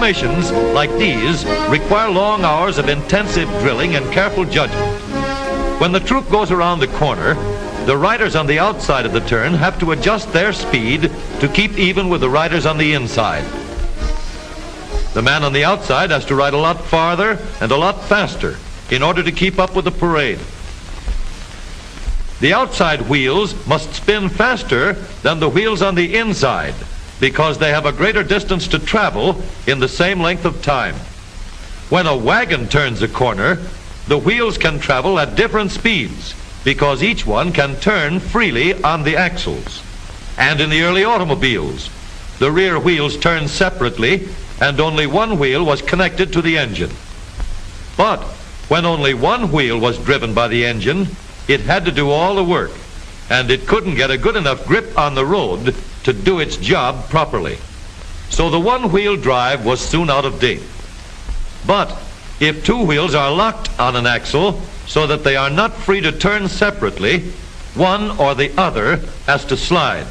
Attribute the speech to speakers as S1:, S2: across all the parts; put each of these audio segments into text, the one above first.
S1: Formations like these require long hours of intensive drilling and careful judgment. When the troop goes around the corner, the riders on the outside of the turn have to adjust their speed to keep even with the riders on the inside. The man on the outside has to ride a lot farther and a lot faster in order to keep up with the parade. The outside wheels must spin faster than the wheels on the inside because they have a greater distance to travel in the same length of time. When a wagon turns a corner, the wheels can travel at different speeds because each one can turn freely on the axles. And in the early automobiles, the rear wheels turned separately and only one wheel was connected to the engine. But when only one wheel was driven by the engine, it had to do all the work, and it couldn't get a good enough grip on the road to do its job properly. So the one-wheel drive was soon out of date. But if two wheels are locked on an axle so that they are not free to turn separately, one or the other has to slide.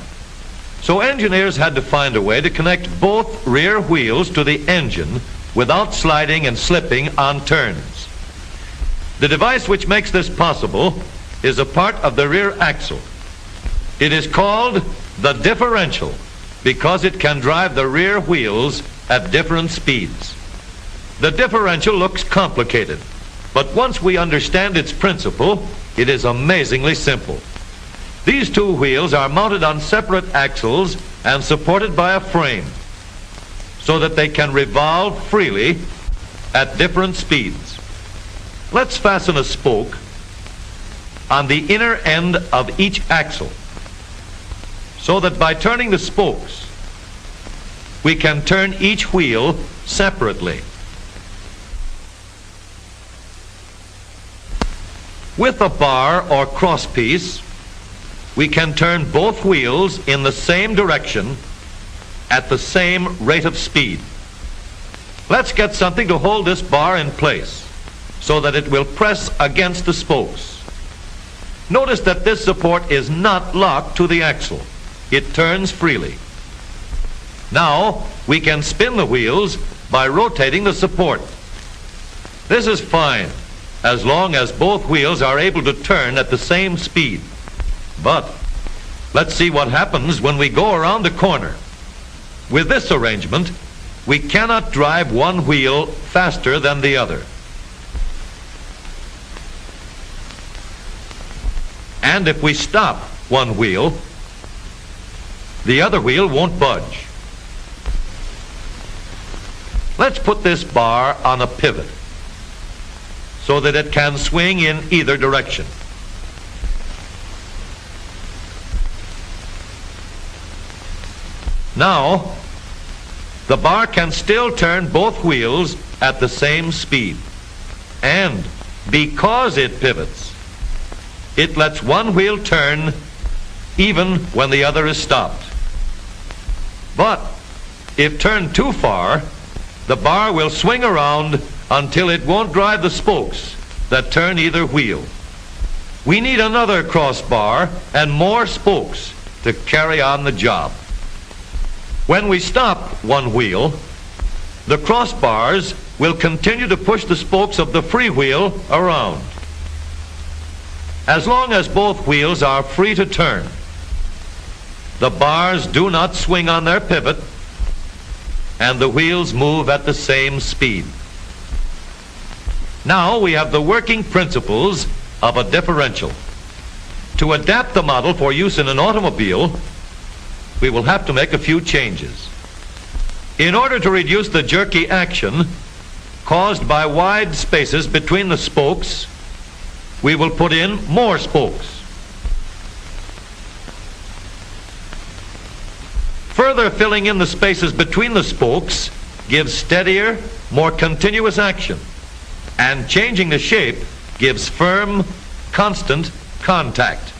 S1: So engineers had to find a way to connect both rear wheels to the engine without sliding and slipping on turns. The device which makes this possible is a part of the rear axle. It is called the differential because it can drive the rear wheels at different speeds. The differential looks complicated, but once we understand its principle, it is amazingly simple. These two wheels are mounted on separate axles and supported by a frame so that they can revolve freely at different speeds. Let's fasten a spoke on the inner end of each axle so that by turning the spokes, we can turn each wheel separately. With a bar or crosspiece, we can turn both wheels in the same direction at the same rate of speed. Let's get something to hold this bar in place so that it will press against the spokes. Notice that this support is not locked to the axle. It turns freely. Now we can spin the wheels by rotating the support. This is fine as long as both wheels are able to turn at the same speed. But let's see what happens when we go around the corner. With this arrangement, we cannot drive one wheel faster than the other. And if we stop one wheel, the other wheel won't budge. Let's put this bar on a pivot so that it can swing in either direction. Now, the bar can still turn both wheels at the same speed. And because it pivots, it lets one wheel turn even when the other is stopped. But if turned too far, the bar will swing around until it won't drive the spokes that turn either wheel. We need another crossbar and more spokes to carry on the job. When we stop one wheel, the crossbars will continue to push the spokes of the free wheel around. As long as both wheels are free to turn, the bars do not swing on their pivot and the wheels move at the same speed. Now we have the working principles of a differential. To adapt the model for use in an automobile, we will have to make a few changes. In order to reduce the jerky action caused by wide spaces between the spokes, we will put in more spokes. Further filling in the spaces between the spokes gives steadier, more continuous action, and changing the shape gives firm, constant contact.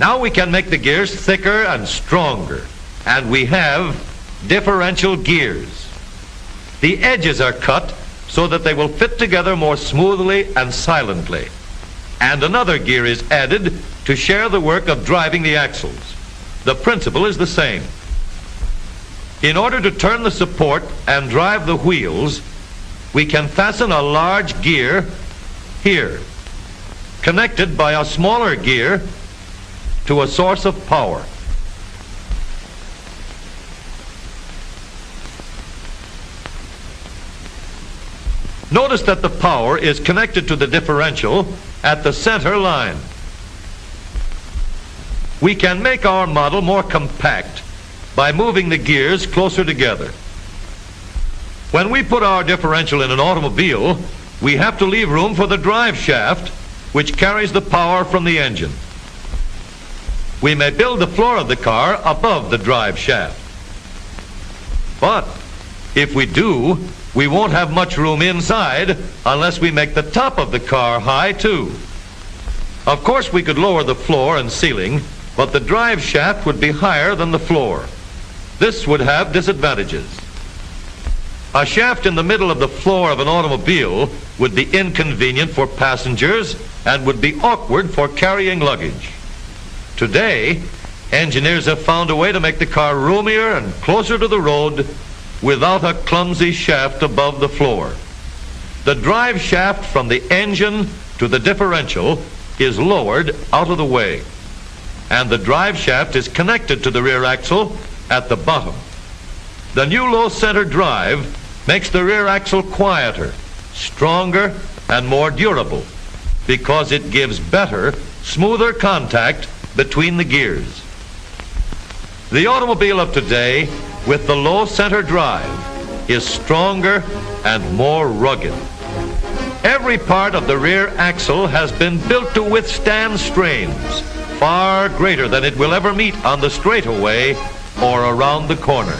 S1: Now we can make the gears thicker and stronger, and we have differential gears. The edges are cut so that they will fit together more smoothly and silently. And another gear is added to share the work of driving the axles. The principle is the same. In order to turn the support and drive the wheels, we can fasten a large gear here, connected by a smaller gear to a source of power. Notice that the power is connected to the differential at the center line. We can make our model more compact by moving the gears closer together. When we put our differential in an automobile, we have to leave room for the drive shaft, which carries the power from the engine. We may build the floor of the car above the drive shaft. But if we do, we won't have much room inside unless we make the top of the car high too. Of course, we could lower the floor and ceiling, but the drive shaft would be higher than the floor. This would have disadvantages. A shaft in the middle of the floor of an automobile would be inconvenient for passengers and would be awkward for carrying luggage. Today, engineers have found a way to make the car roomier and closer to the road without a clumsy shaft above the floor. The drive shaft from the engine to the differential is lowered out of the way, and the drive shaft is connected to the rear axle at the bottom. The new low center drive makes the rear axle quieter, stronger, and more durable because it gives better, smoother contact between the gears. The automobile of today with the low center drive is stronger and more rugged. Every part of the rear axle has been built to withstand strains far greater than it will ever meet on the straightaway or around the corner.